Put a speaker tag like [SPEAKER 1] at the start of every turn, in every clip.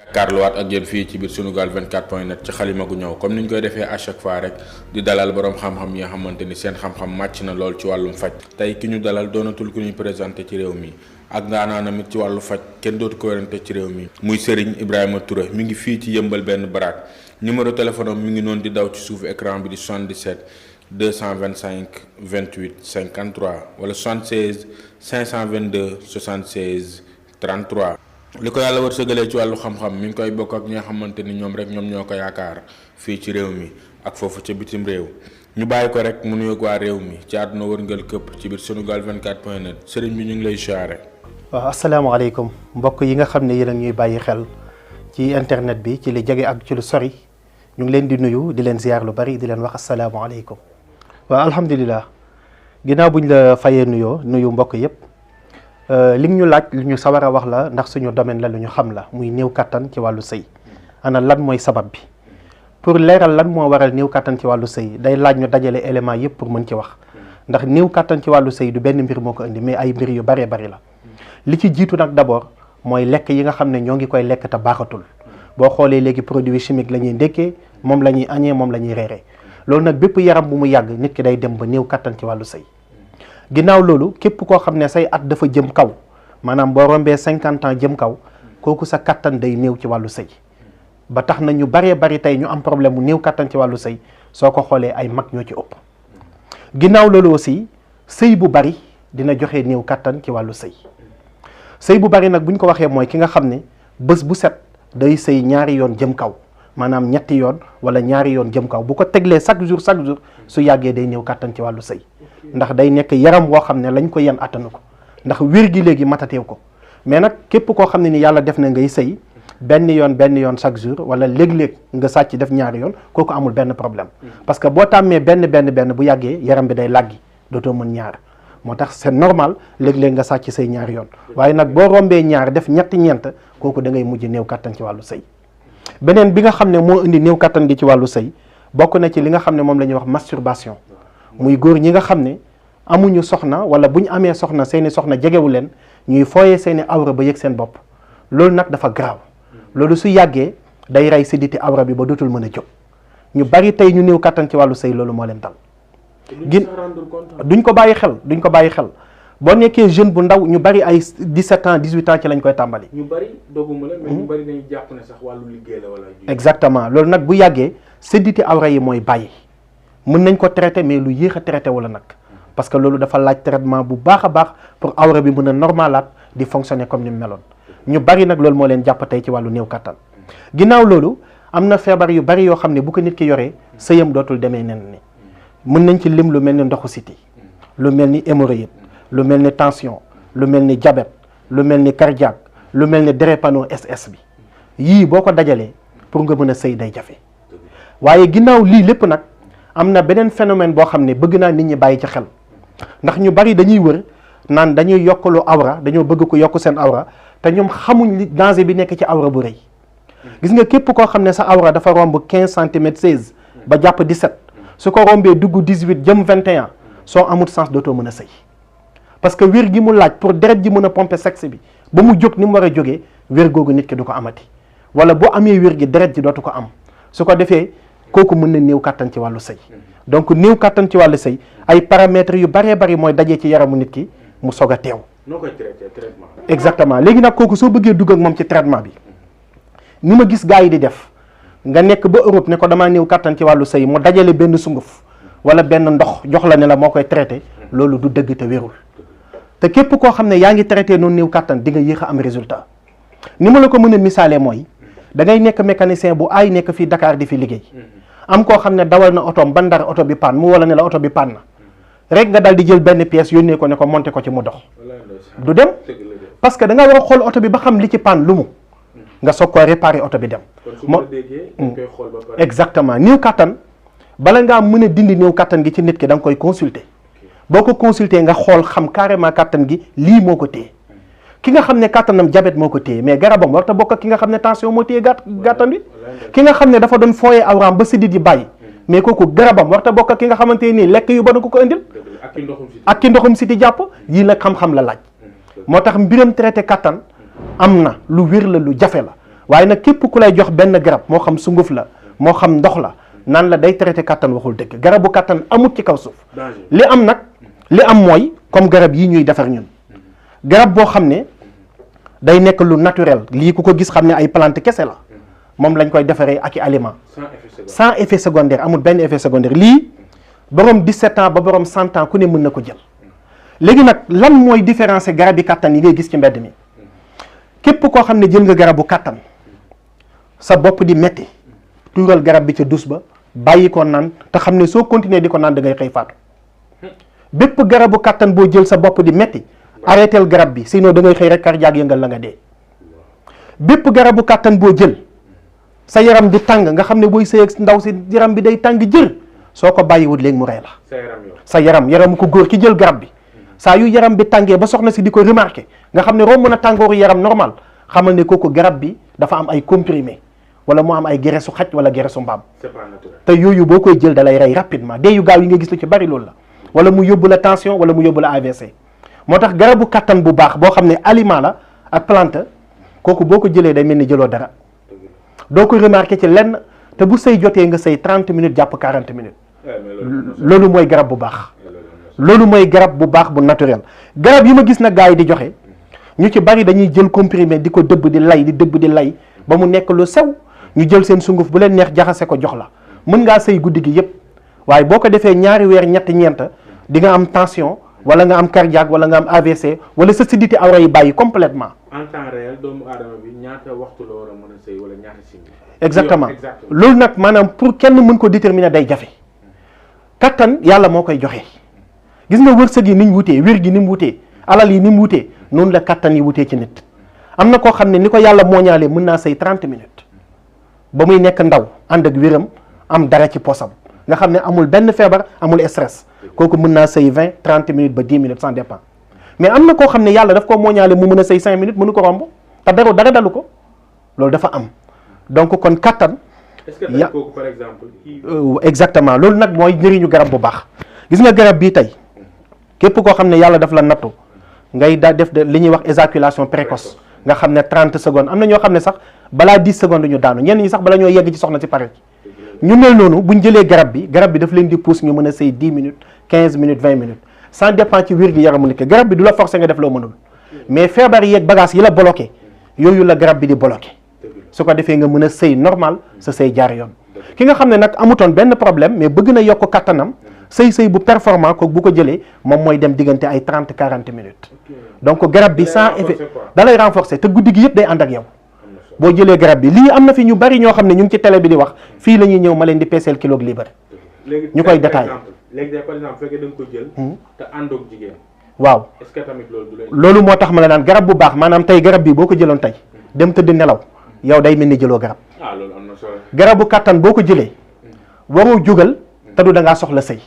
[SPEAKER 1] jàkkaarloowaat ak yéen fii ci biir Sunugal 24.net ci xalima gu ñëw comme ni ñu koy defee à chaque fois rek di dalal borom xam-xam yi nga xamante ni seen xam-xam màcc na lool ci wàllum faj tey ki ñu dalal doonatul ku ñuy présenté ci réew mi ak ndaanaanam it ci wàllu faj kenn dootu ko werante ci réew mi muy Serigne Ibrahima Touré mi ngi fii ci Yëmbal benn baraak numéro téléphone am mi ngi noonu di daw ci suufu écran bi di 77 225 28 53 wala 76 522 76 33. li ko yàlla wërsëgalee ci wàllu xam-xam mi ngi koy bokk ak ñi nga xamante ni ñoom rek ñoom ñoo ko yaakaar fii ci réew mi ak foofu ca bitim réew ñu bàyyi ko rek mu nuyoog waa réew mi ci àdduna wërngal këpp ci biir Sunugal 24.net sëriñ bi ñu ngi lay siyaare.
[SPEAKER 2] waaw asalaamaaleykum mbokk yi nga xam ne yéen a ñuy bàyyi xel ci internet bi ci li jege ak ci lu sori ñu ngi leen di nuyu di leen ziar lu bari di leen wax asalaamaaleykum. waaw alhamdulilah ginnaaw buñ la fayee nuyu mbokk yépp li ñu laaj lu ñu sawar a wax la ndax suñu domaine la lu ñu xam la muy néew kattan ci wàllu sëy ana lan mooy sabab bi pour leeral lan moo waral néew kattan ci wàllu sëy day laaj ñu dajale élément yëpp pour mën ci wax ndax néew kattan ci wàllu sëy du benn mbir moo ko indi mais ay mbir yu baree bari la li ci jiitu nag d'abord mooy lekk yi nga xam ne ñoo ngi koy lekk te baaxatul boo xoolee léegi produit chimique la ñuy ndékkee moom la ñuy añee moom la ñuy reeree loolu nag bépp yaram bu mu yàgg nit ki day dem ba néew kattan ci wàllu sëy ginnaaw loolu képp koo xam ne say at dafa jëm kaw maanaam boo rombee 50 ans jëm kaw kooku sa kattan day néew ci wàllu sëy ba tax na ñu baree bari tey ñu am problème mu néew kattan ci wàllu sëy soo ko xoolee ay mag ñoo ci ëpp ginnaaw loolu aussi sëy bu bari dina joxe néew kattan ci wàllu sëy bu bari nag bu ñu ko waxee mooy ki nga xam ne bés bu set day sëy ñaari yoon jëm kaw maanaam ñetti yoon wala ñaari yoon jëm kaw bu ko teglee chaque jour su yàggee day néew kattan ci wàllu sëy ndax day nekk yaram woo xam ne lañ ko yen attanu ko ndax wér gi léegi matateew ko mais nag képp koo xam ne ni yàlla def na ngay sëy benn yoon chaque jour wala léeg-léeg nga sàcc def ñaari yoon kooku amul benn problème parce que boo tàmmee benn bu yàggee yaram bi day làggi dootoo mën ñaar moo tax c'est normal léeg-léeg nga sàcc say ñaari yoon waaye nag boo rombee ñaar def ñeent kooku da ngay mujj néew kattan ci wàllu sëy beneen bi nga xam ne moo indi néew kattan gi ci wàllu sëy bokk na ci li nga xam ne moom la ñuy wax masturbation muy góor ñi nga xam ne amuñu soxna wala bu ñu amee soxna seeni soxna jegewu leen ñuy fooyee seeni awra ba yëg seen bopp loolu nag dafa garaaw loolu su yàggee day rey sidditi awra bi ba dootul mën a jóg ñu bari tey ñu néew kattan ci wàllu sëy loolu moo leen dal duñ ko bàyyi xel boo nekkee jeune bu ndaw ñu bari ay 17 ans 18 ans ci lañ koy tàmbali.
[SPEAKER 1] ñu bari dogguma la mais ñu bari dañuy jàpp ne sax wàllu liggéey la wala.
[SPEAKER 2] exactement loolu nag bu yàggee sidditi awra yi mooy bàyyi mën nañ ko traité mais lu yéex a traité wala nag parce que loolu dafa laaj traitement bu baax a baax pour awra bi mën a normalaat di fonctionner comme ni mu meloon ñu bari nag loolu moo leen jàpp tey ci wàllu néew kattan ginnaaw loolu am na feebar yu bari yoo xam ne bu ko nit ki yoree sëyam dootul demee nen ni mën nañ ci lim lu mel ni ndoxu siti lu mel ni hémorroïde lu mel ni tension lu mel ni diabète lu mel ni cardiaque lu mel ni drépano SS bi yii boo ko dajalee pour nga mën a sëy day jafe waaye ginnaaw lii lépp nag am na beneen phénomène boo xam ne bëgg naa nit ñi bàyyi ci xel ndax ñu bari dañuy wër naan dañuy yokkalu awra dañoo bëgg ko yokk seen awra te ñoom xamuñ li danger bi nekk ci awra bu rëy gis nga képp koo xam ne sa awra dafa romb 15 centimètres 16 ba jàpp 17 su ko rombee dugg 18 jëm 21 soo amul sens dootoo mën a sëy parce que wér gi mu laaj pour deret ji mën a pomper sexe bi ba mu jóg ni mu war a jógee wér googu nit ki du ko amati wala boo amee wér gi deret ji dootu ko am su ko defee kooku mën na néew kattan ci wàllu sëy donc néew kattan ci wàllu sëy ay paramètres yu baree bari mooy dajee ci yaramu nit ki mu soog a teew.
[SPEAKER 1] noo koy traité traitement.
[SPEAKER 2] exactement léegi nag kooku soo bëggee dugg ak moom ci traitement bi ni ma gis gars yi di def nga nekk ba Europe ne ko damaa néew kattan ci wàllu sëy mu dajale benn sunguf wala benn ndox jox la ne la moo koy traité loolu du dëgg te wérul te képp koo xam ne yaa ngi traité noonu néew kattan di nga yéex a am résultat ni ma la ko mën a misaalee mooy da ngay nekk mécanicien bu aay nekk fii Dakar di fi liggéey am koo xam ne dawal na otoom ba Ndar oto bi panne mu wala ne la oto bi panne na rek nga dal di jël benn pièce yónnee ko ne ko monté ko ci mu dox du dem parce que da nga war a xool oto bi ba xam li ci panne lu mu nga soog koo réparer oto bi dem exactement néew kattan bala ngaa mën a dindi néew kattan gi ci nit ki da nga koy consulter boo ko consulter nga xool xam carrément kattan gi lii moo ko téye ki nga xam ne kattanam diabète moo ko téye mais garabam warta bokk ak ki nga xam ne tension moo téye gàttan bi ki nga xam ne dafa doon fooyee awraam ba siddit yi bàyyi mais kooku garabam warta bokk ak ki nga xamante nii lekk yu bon ko ko indil ak ki ndoxum siti jàpp yii nag xam-xam la laaj moo tax mbiram traité kattan am na lu wér la lu jafe la waaye nag képp ku lay jox benn garab moo xam sunguf la moo xam ndox la naan la day traité kattan waxul dëgg. garabu kattan amut ci kaw suuf. li am nag li am mooy comme garab yi ñuy defar ñun garab boo xam ne day nekk lu naturel lii ku ko gis xam ne ay plante kese la moom lañ koy defaree ak i aliment sans effet secondaire amul benn effet secondaire lii borom 17 ans ba borom 100 ans ku ne mën na ko jël. léegi nag lan mooy différencier garab yi kattan yi ngay gis ci mbedd mi képp koo xam ne jël nga garabu kattan sa bopp di metti tuural garab bi ca dus ba bàyyi ko naan te xam ne soo continuer di ko naan da ngay xëy faatu. bépp garabu kattan boo jël sa bopp di metti arrêtel garab bi sinon da ngay xëy rek cardiaque yëngal la nga dee. bépp garabu kattan boo jël sa yaram di tàng nga xam ne booy sëy ak ndaw si yaram bi day tàng jër soo ko bàyyiwut léegi mu rey la. sa yaram ko góor ki jël garab bi saa yu yaram bi tàngee ba soxna si di ko remarqué nga xam ne romb na tàngooru yaram normal xamal ne kooku garab bi dafa am ay comprimé wala mu am ay geresu xaj wala geresu mbaam. te yooyu boo koy jël da lay rey rapidement dee yu gaaw yi nga gis lu ci bari loolu la. wala mu yóbbu la tension wala mu yóbbu la AVC moo tax garabu kattan bu baax boo xam ne aliment la ak plante kooku boo ko jëlee day mel ni jëloo dara doo ko remarqué ci lenn te bu sëy jotee nga sëy 30 minutes jàpp 40 minutes loolu mooy garab bu baax. loolu mooy garab bu baax bu naturel garab yi ma gis nag gars yi di joxe ñu ci bari dañuy jël comprimé di ko dëbb di lay di dëbb di lay ba mu nekk lu sew ñu jël seen sunguf bu leen neex jaxase ko jox la mën ngaa sëy guddi gi yépp waaye boo ko defee ñaari weer ñetti ñeent di nga am tension wala nga am cardiaque wala nga am AVC wala sa siditi awra yi bàyyi complètement.
[SPEAKER 1] en temps réel doomu aadama bi ñaata waxtu la war a mën a sëy wala ñaata simili.
[SPEAKER 2] exactement loolu nag maanaam pour kenn mën ko déterminer day jafe kattan yàlla moo koy joxe. gis nga wërsëg yi ni ñu wutee wér gi ni mu wutee alal yi ni mu wutee noonu la kattan yi wutee ci nit am na koo xam ne ni ko yàlla mooñaalee mën naa sëy 30 minutes ba muy nekk ndaw ànd ak wéram am dara ci posam nga xam ne amul benn feebar amul stress kooku mën naa sëy 20-30 minutes ba 10 minutes sans dépend mais am na koo xam ne yàlla daf ko mooñaale mu mën a sëy 5 minutes mënu ko romb te dara dalu ko loolu dafa am donc kon kattan.
[SPEAKER 1] est-ce que tey kooku par exemple.
[SPEAKER 2] exactement loolu nag mooy njëriñu garab bu baax gis nga garab bii tey. képp koo xam ne yàlla daf la nattu ngay daa def de li ñuy wax éjaculation précoce nga xam ne 30 secondes am na ñoo xam ne sax balaa 10 secondes ñu daanu ñenn ñi sax bala ñoo yegg ci soxna si pare ñu mel noonu buñ jëlee garab bi daf leen di pousse ñu mën a sëy 10 minutes 15 minutes 20 minutes ça dépend ci wér gi yaramu nit ki garab bi du la forcer nga def loo mënul mais feebar yeeg bagage yi la bloqué yooyu la garab bi di bloqué su ko defee nga mën a sëy normal sa sëy jaar yoon ki nga xam ne nag amutoon benn problème mais bëgg na yokk kattanam sëy bu performant ko bu ko jëlee moom mooy dem diggante ay 30-40 minutes donc garab bi sans effet da lay renforcer te guddi gi yëpp day ànd ak yow boo jëlee garab bi lii am na fi ñu bari ñoo xam ne ñu ngi ci télé bi di wax fii la ñuy ñëw ma leen di peeseel kilo ak libre ñu koy détaillé
[SPEAKER 1] léegi par exemple fekkee da nga ko jël te àndoog jigéen
[SPEAKER 2] waaw
[SPEAKER 1] est-ce que tamit
[SPEAKER 2] loolu moo tax ma la naan garab bu baax maanaam tey garab bi boo ko jëloon tey dem tëdd nelaw yow day mel ni jëloo garab
[SPEAKER 1] loolu am na solo
[SPEAKER 2] garabu kattan boo ko jëlee waroo jógal te du da ngaa soxla sëy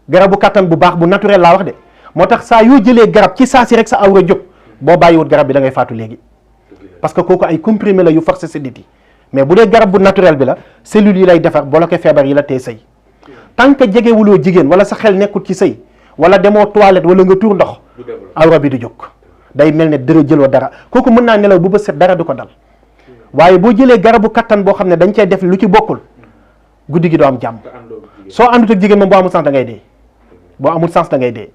[SPEAKER 2] garabu kattan bu baax bu naturel laa wax de moo tax saa yoo jëlee garab ci saa si rek sa awra jóg boo bàyyiwut garab bi da ngay faatu léegi parce que kooku ay comprimé la yu forcé sa dit yi mais bu dee garab bu naturel bi la cellules yi lay defar bloqué feebar yi la tey sëy tant que jegewuloo jigéen wala sa xel nekkut ci sëy wala demoo toilette wala nga tuur ndox awra bi du jóg day mel ne dara jëloo dara kooku mën naa nelaw bu ba set dara du ko dal waaye boo jëlee garabu kattan boo xam ne dañ cey def lu ci bokkul guddi gi doo am jàmm soo àndut ak jigéen moom boo amul sens da ngay dee boo amul sens da ngay dee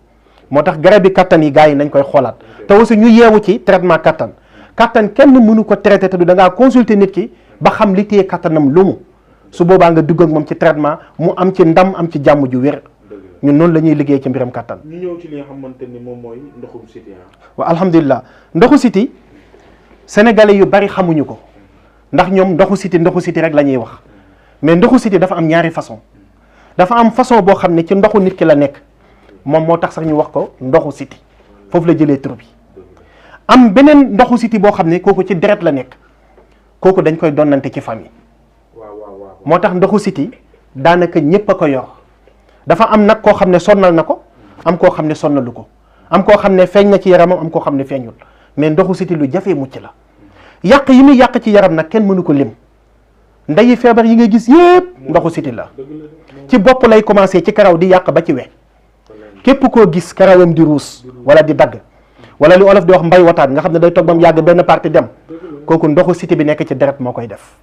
[SPEAKER 2] moo tax garab bi kattan yi gars yi nañ koy xoolaat te aussi ñu yeewu ci traitement kattan kenn mënu ko traité te du da ngaa consulter nit ki ba xam li téye kattanam lu mu su boobaa nga dugg ak moom ci traitement mu am ci ndam am ci jàmm ju wér ñun noonu la ñuy liggéey ci mbiram kattan.
[SPEAKER 1] ñu ñëw ci li nga xamante ni moom mooy ndoxum siti.
[SPEAKER 2] waaw alhamdulilah ndoxu siti sénégalais yu bari xamuñu ko ndax ñoom ndoxu siti rek la ñuy wax mais ndoxu siti dafa am ñaari façon dafa am façon boo xam ne ci ndoxu nit ki la nekk moom moo tax sax ñu wax ko ndoxu siti foofu la jëlee tur bi am beneen ndoxu siti boo xam ne kooku ci deret la nekk kooku dañ koy donnante ci famille moo tax ndoxu siti daanaka ñépp a ko yor dafa am nag koo xam ne sonnal na ko am koo xam ne sonnalu ko am koo xam ne feeñ na ci yaramam am koo xam ne feeñul mais ndoxu siti lu jafee mucc la yàq yi muy yàq ci yaram nag kenn mënu ko lim ndeyi feebar yi nga gis yépp ndoxu siti la ci bopp lay commencé ci karaw di yàq ba ci we képp koo gis karawam di ruus wala di dagg wala li olof di wax mbay wataan nga xam ne day toog ba mu yàgg benn partie dem kooku ndoxu siti bi nekk ci deret moo koy def.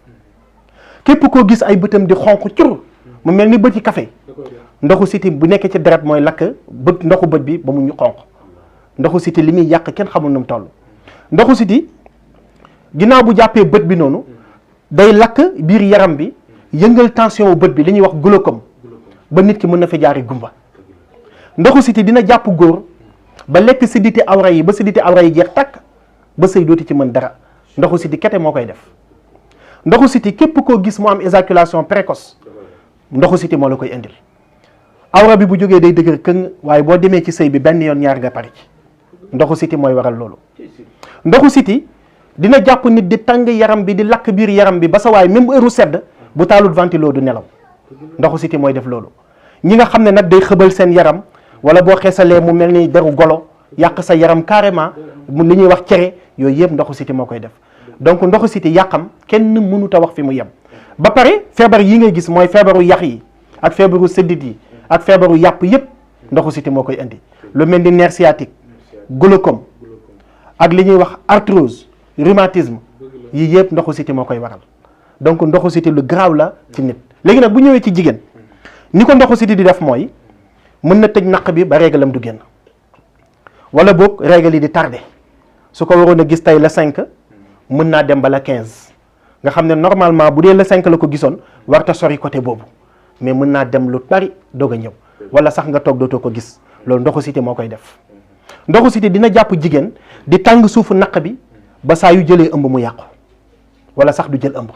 [SPEAKER 2] képp koo gis ay bëtam di xonq cur mu mel ni bëti café ndoxu siti bu nekk ci deret mooy lakk bët ndoxu bët bi ba mu ñu xonq. ndoxu siti li muy yàq kenn xamul nu mu toll. ndoxu siti ginnaaw bu jàppee bët bi noonu day lakk biir yaram bi yëngal tension wu bët bi li ñuy wax glaucome ba nit ki mën na fi jaari gumba. ndoxu siti dina jàpp góor ba lekk sidditi awra yi ba sidditi awra yi jeex takk ba sëy dooti ci mën dara ndoxu siti kete moo koy def. ndoxu siti képp koo gis mu am éjaculation précoce ndoxu siti moo la koy indil. awra bi bu jógee day dëgër këng waaye boo demee ci sëy bi benn yoon ñaar nga pare ci ndoxu siti mooy waral loolu. ndoxu siti dina jàpp nit di tàng yaram bi di lakk biir yaram bi ba sa waay même bu heure sedd bu taalut ventilo du nelaw ndoxu siti mooy def loolu. ñi nga xam ne nag day xëbal seen yaram wala boo xeesalee mu mel ni deru golo yàq sa yaram carrément mu li ñuy wax cere yooyu yëpp ndoxu siti moo koy def. donc ndoxu siti yàqam kenn mënut a wax fi mu yem ba pare feebar yi ngay gis mooy feebaru yax yi ak feebaru séddit yi ak feebaru yàpp yëpp ndoxu siti moo koy indi lu mel ni nerf sciatique glaucome ak li ñuy wax arthrose rhumatisme yii yëpp ndoxu siti moo koy waral donc ndoxu siti lu garaaw la ci nit. léegi nag bu ñëwee ci jigéen ni ko ndoxu siti di def mooy mën na tëj naq bi ba régalam du génn wala boog régal yi di tardé su ko waroon a gis tey la 5 mën naa dem ba la 15 nga xam ne normalement bu dee la 5 la ko gisoon warta sori côté boobu mais mën naa dem lu bari doog a ñëw wala sax nga toog dootoo ko gis loolu ndoxu siti moo koy def. ndoxu siti dina jàpp jigéen di tàng suufu naq bi ba saa yu jëlee ëmb mu yàqu wala sax du jël ëmb.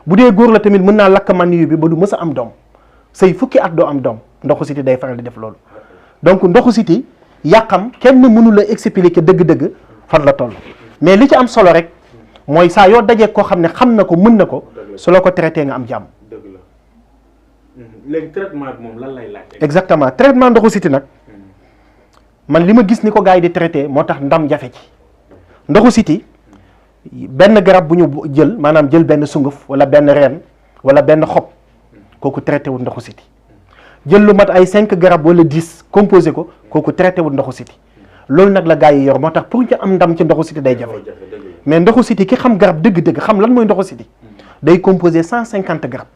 [SPEAKER 2] bu dee góor la tamit mën naa lakk maniyu bi ba du mës a am doom sëy fukki at doo am doom ndoxu siti day faral di def loolu. donc ndoxu siti yàqam kenn mënu la expliquer dëgg-dëgg fan la toll mais li ci am solo rek mooy saa yoo dajee koo xam ne xam na ko mën na ko su la ko traité nga am jàmm.
[SPEAKER 1] dëgg la léegi traitement bi moom lan lay laaj.
[SPEAKER 2] exactement traitement ndoxu siti nag man li ma gis ni ko gars yi di traité moo tax ndam jafe ci. ndoxu siti benn garab bu ñu jël maanaam jël benn sunguf wala benn reen wala benn xob kooku traité wul ndoxu siti jël lu mat ay 5 garab wala 10 composé ko kooku traité wul ndoxu siti loolu nag la gars yi yor moo tax pour ñu am ndam ci ndoxu siti day jafe mais ndoxu siti ki xam garab dëgg-dëgg xam lan mooy ndoxu siti day composé 150 garab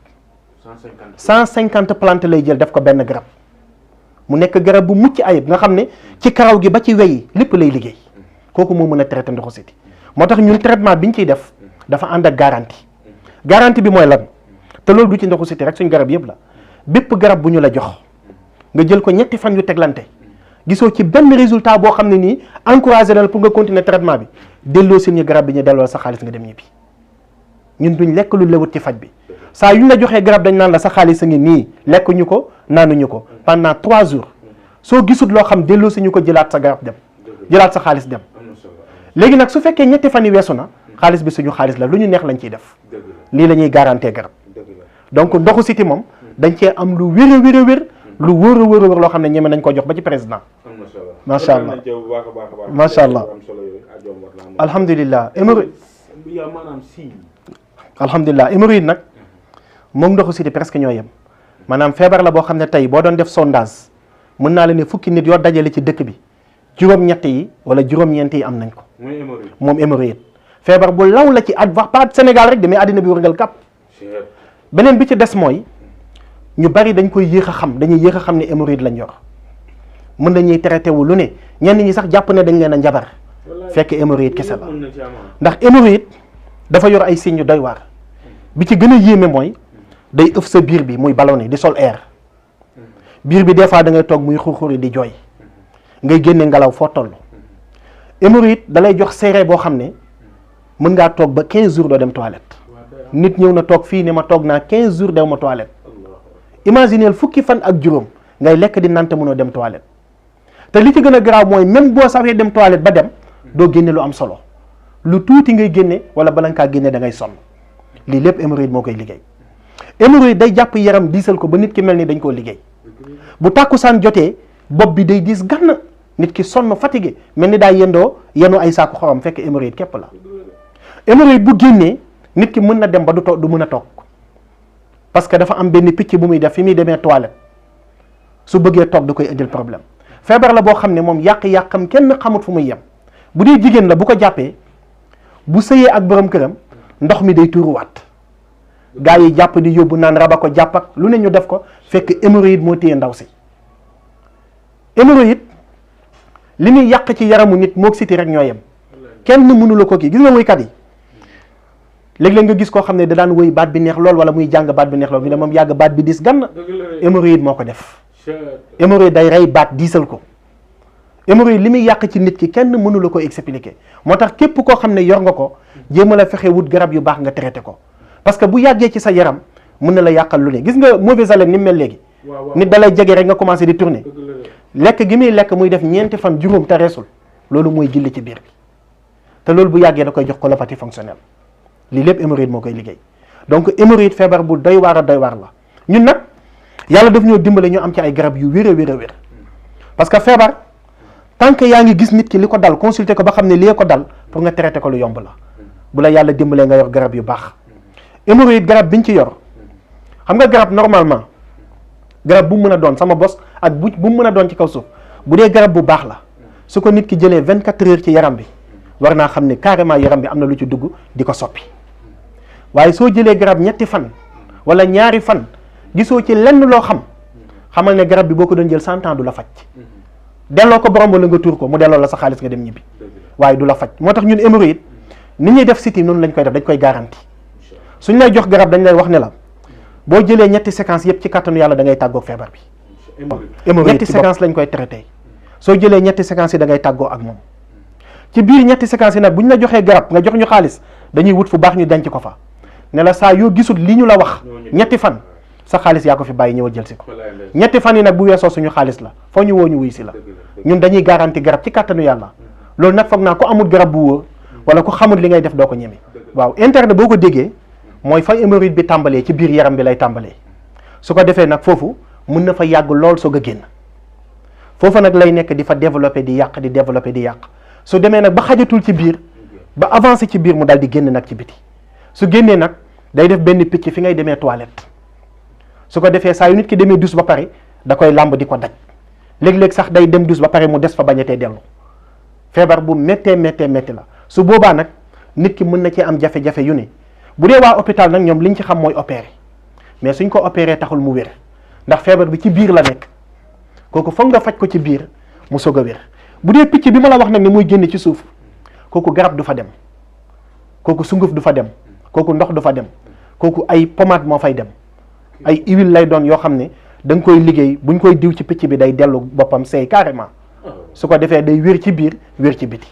[SPEAKER 2] 150 plantes lay jël def ko benn garab mu nekk garab bu mucc ayib nga xam ne ci karaw gi ba ci weyi lépp lay liggéey kooku moo mën a traité ndoxu siti moo tax ñun traitement bi ñu ciy def dafa ànd ak garantie bi mooy lan te loolu du ci ndoxu siti rek suñ garab yëpp la bépp garab bu ñu la jox nga jël ko ñetti fan yu teglante gisoo ci benn résultat boo xam ne nii encouragé na la pour nga continuer traitement bi delloo si ñu garab bi ñu delloo sa xaalis nga dem ñibbi ñun duñ lekk lu lewut ci faj bi saa yu ñu la joxee garab dañ naan la sa xaalis a ngi nii lekk ñu ko naanuñu ko pendant 3 jours soo gisut loo xam delloo si ñu ko jëlaat sa garab dem jëlaat sa xaalis dem léegi nag su fekkee ñetti fan yi weesu na xaalis bi suñu xaalis la lu ñu neex lañ ciy def lii la ñuy garanté garab donc ndoxu siti moom dañ cee am lu wér a wér a wér lu wóor a wóor a wóor loo xam ne ñeme nañ ko jox ba ci président macha allah macha allah alhamdulilah alhamdulilah hémorroïde nag moom ndoxu siti presque ñoo yem maanaam feebar la boo xam ne tey boo doon def sondage mën naa la ne fukki nit yoo dajale ci dëkk bi juróom-ñett yi wala juróom-ñeent yi am nañ ko moom hémorroïde feebar bu law la ci at wax pas Sénégal rek de mais àddina bi wërngal kàpp beneen bi ci des mooy ñu bari dañ koy yéex a xam dañuy yéex a xam ne hémorroïde lañ yor mën nañuy traité wu lu ne ñenn ñi sax jàpp ne dañ leen a njabar fekk hémorroïde kese la ndax hémorroïde dafa yor ay signes yu doy waar bi ci gën a yéeme mooy day ëf sa biir bi muy ballonné di sol air biir bi des fois da ngay toog muy xurxuri di jooy ngay génne ngelaw foo toll hémorroïde da lay jox seere boo xam ne mën ngaa toog ba 15 jours doo dem toilette nit ñëw na toog fii ne ma toog naa 15 jours dew ma toilette imagineel fukki fan ak juróom ngay lekk di nante mënoo dem toilette te li ci gën a garaaw mooy même boo sawee dem toilette ba dem doo génne lu am solo lu tuuti ngay génne wala bala nga kaa génne da ngay sonn lii lépp hémorroïde moo koy liggéey hémorroïde day jàpp yaram diisal ko ba nit ki mel ni dañ koo liggéey bu tàkkusaan jotee bopp bi day diis gann nit ki sonn fatigué mel ni daa yenu ay saaku xorom fekk hémorroïde képp la hémorroïde bu génnee nit ki mën na dem ba du mën a toog parce que dafa am benn picc bu muy def fi muy demee toilette su bëggee toog da koy indil problème feebar la boo xam ne moom yàq-yàqam kenn xamut fu muy yem bu dee jigéen la bu ko jàppee bu sëyee ak borom këram ndox mi day tuuruwaat gaa yi jàpp di yóbbu naan raba ko jàpp ak lu ne ñu def ko fekk hémorroïde moo téye ndaw si. hémorroïde li muy yàq ci yaramu nit moog siti rek ñoo yem kenn mënu la ko kii gis nga woykat yi léeg-léeg nga gis koo xam ne da daan woy baat bi neex lool wala muy jàng baat bi neex lool ñu ne moom yàgg baat bi diis gann hémorroïde moo ko def. hémorroïde day rey baat diisal ko. hémorroïde li muy yàq ci nit ki kenn mënu la ko expliquer moo tax képp koo xam ne yor nga ko jéem a la fexe wut garab yu baax nga traité ko parce que bu yàggee ci sa yaram mën na la yàqal lu ne gis nga mauvaise haleine ni mu mel léegi. nit da lay jege rek nga commencé di tourner lekk gi muy lekk muy def ñeenti fan juróom te reesul loolu mooy gilli ci biir bi te loolu bu yàggee da koy jox colopathie fonctionnelle lii lépp hémorroïde moo koy liggéey donc hémorroïde feebar bu doy waar a doy waar la ñun nag yàlla daf ñoo dimbale ñu am ci ay garab yu wér a wér a wér parce que feebar tant que yaa ngi gis nit ki li ko dal consulter ko ba xam ne lii ko dal pour nga traité ko lu yomb la bu la yàlla dimbalee nga yor garab yu baax hémorroïde garab biñ ci yor xam nga garab normalement garab bu mu mën a doon sama bos ak bu mu mën a doon ci kaw suuf bu dee garab bu baax la su ko nit ki jëlee 24 heures ci yaram bi war naa xam ne carrément yaram bi am na lu ci dugg di ko soppi waaye soo jëlee garab ñetti fan wala ñaari fan gisoo ci lenn loo xamal ne garab bi boo ko doon jël 100 ans du la faj delloo ko borom wala nga tuur ko mu delloo la sa xaalis nga dem ñibbi waaye du la faj moo tax ñun hémorroïde ni ñuy def siti noonu lañ koy def dañ koy garanti suñ lay jox garab dañ lay wax ne la boo jëlee ñetti séquence yëpp ci kàttanu yàlla da ngay tàggoog feebar bi hémorroïde ñetti séquence lañ koy traité soo jëlee ñetti séquence yi da ngay tàggoo ak moom ci biir ñetti séquence yi nag bu ñu la joxee garab nga jox ñu xaalis dañuy wut fu baax ñu denc ko fa ne la saa yoo gisul li ñu la wax ñetti fan sa xaalis yaa ko fi bàyyi ñëwal jël si ko ñetti fan yi nag bu weesoo suñu xaalis la foo ñu woo ñu wuy si la ñun dañuy garanti garab ci kàttanu yàlla loolu nag foog naa ko amul garab bu wóor wala ku xamul li ngay def doo ko ñeme waaw interne boo ko déggee mooy fa hémorroïde bi tàmbalee ci biir yaram bi lay tàmbalee su ko defee nag foofu mun na fa yàgg lool soog a génn foofu nag lay nekk di fa développé di yàq di développé di yàq su demee nag ba xajatul ci biir ba avancé ci biir mu daal di génn nag ci biti su génnee nag day def benn picc fi ngay demee toilette su ko defee saa yu nit ki demee dus ba pare da koy làmb di ko daj léeg-léeg sax day dem dus ba pare mu des fa bañatee dellu feebar bu méttee la su boobaa nag nit ki mën na cee am jafe-jafe yu ne bu dee waa hôpital nag ñoom liñ ci xam mooy opéré mais suñ ko opéré taxul mu wér ndax feebar bi ci biir la nekk kooku foog nga faj ko ci biir mu soog a wér bu dee picc bi ma la wax nag ne muy génn ci suuf kooku garab du fa dem kooku sunguf du fa dem kooku ndox du fa dem kooku ay pommade moo fay dem ay huile lay doon yoo xam ne da nga koy liggéey buñ koy diw ci picc bi day dellu boppam seey carrément su ko defee day wér ci biir wér ci biti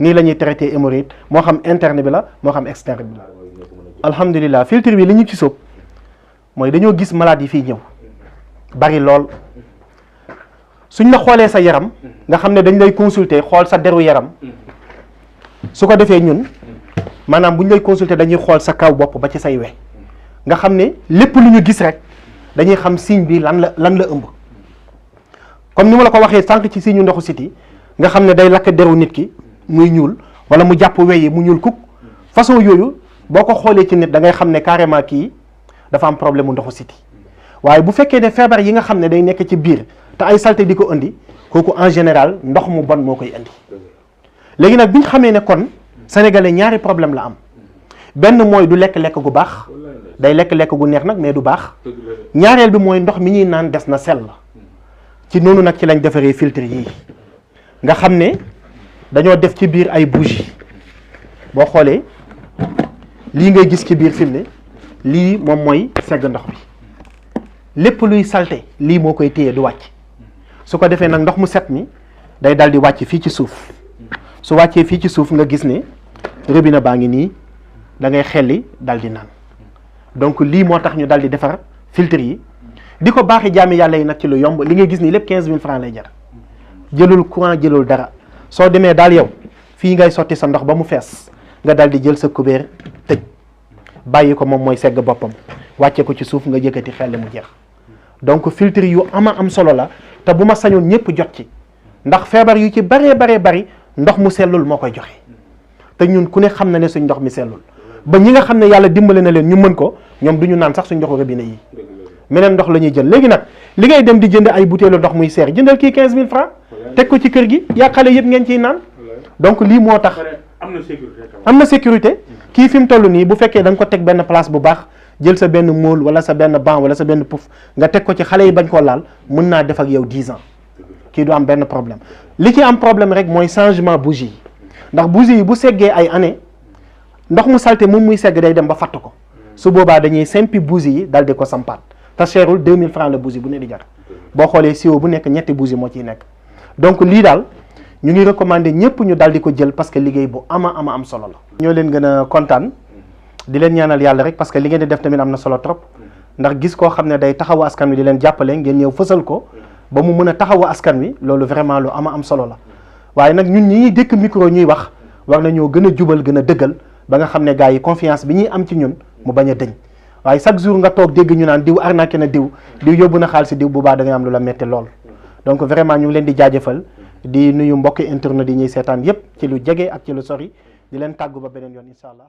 [SPEAKER 2] nii la ñuy traité hémorroïde moo xam interne bi la moo xam externe bi la alhamdulilah filtre bi li ñu ci sóob mooy dañoo gis malade yi fii ñëw bari lool suñ la xoolee sa yaram nga xam ne dañ lay consulter xool sa deru yaram su ko defee ñun maanaam buñ lay consulter dañuy xool sa kaw bopp ba ci say we nga xam ne lépp lu ñu gis rek dañuy xam signe bi lan la ëmb comme ni ma la ko waxee sànq ci signe ndoxu siti nga xam ne day lakk deru nit ki muy ñuul wala mu jàpp we yi mu ñuul kuk façon yooyu boo ko xoolee ci nit da ngay xam ne carrément kii dafa am problème mu ndoxu siti waaye bu fekkee ne feebar yi nga xam ne day nekk ci biir te ay saleté di ko indi kooku en général ndox mu bon moo koy indi léegi nag bi ñu xamee ne kon sénégalais ñaari problème la am benn mooy du lekk-lekk gu baax day lekk-lekk gu neex nag mais du baax ñaareel bi mooy ndox mi ñuy naan des na sell ci noonu nag ci lañ defaree filtre yii nga xam ne dañoo def ci biir ay bougie boo xoolee lii ngay gis ci biir fi mu ne lii moom mooy segg ndox bi lépp luy salte lii moo koy téye du wàcc su ko defee nag ndox mu set mi day dal di wàcc fii ci suuf su wàccee fii ci suuf nga gis ne robinet baa ngi nii da ngay xelli dal di naan donc lii moo tax ñu dal di defar filtre yi di ko baaxi jaami yàlla yi nag ci lu yomb li ngay gis nii lépp 15000 francs lay jar jëlul courant jëlul dara soo demee daal yow fii ngay sotti sa ndox ba mu fees nga dal di jël sa kubéer tëj bàyyi ko moom mooy segg boppam wàcce ko ci suuf nga yëkkati xel mu jeex donc filtre yu ama am solo la te bu ma sañoon ñëpp jot ci ndax feebar yu ci bari ndox mu sellul moo koy joxe te ñun ku ne xam na ne suñ ndox mi sellul ba ñi nga xam ne yàlla dimbale na leen ñu mën ko ñoom du ñu naan sax suñ ndoxu robinet yi meneen ndox la ñuy jël léegi nag li ngay dem di jënd ay butéelu ndox muy seer jëndal kii 15000 francs teg ko ci kër gi yaa xale yëpp ngeen ciy naan donc lii moo tax am na sécurité kii fi mu toll nii bu fekkee da nga ko teg benn place bu baax jël sa benn mool wala sa benn banc wala sa benn puuf nga teg ko ci xale yi bañ koo laal mën naa def ak yow 10 ans kii du am benn problème li ci am problème rek mooy changement bougie yi ndax bougie yi bu seggee ay année ndox mu salté moom muy segg day dem ba fatt ko su boobaa dañuy simpi bougie yi dal di ko sampaat te cherul 2000 francs la bougie bu ne di jar boo xoolee siwo bu nekk ñetti bougie moo ciy nekk donc lii daal ñu ngi recommandé ñëpp ñu dal di ko jël parce que liggéey bu ama am solo la. ñoo leen gën a kontaan di leen ñaanal yàlla rek parce que li ngeen di def tamit am na solo trop ndax gis koo xam ne day taxawu askan wi di leen jàppale ngeen ñëw fësal ko ba mu mën a taxawu askan wi loolu vraiment lu ama am solo la waaye nag ñun ñi dëkk micro ñuy wax war nañoo gën a jubal gën a dëggal ba nga xam ne gars yi confiance bi ñuy am ci ñun mu bañ a dëñ waaye chaque jour nga toog dégg ñu naan diw arnaqué na diw yóbbu na xaalis diw bu baax da ngay am lu la metti lool donc vraiment ñu ngi leen di jaajëfal di nuyu mbokki internet yi ñuy seetaan yépp ci lu jege ak ci lu sori di leen tàggu ba beneen yoon incha allah.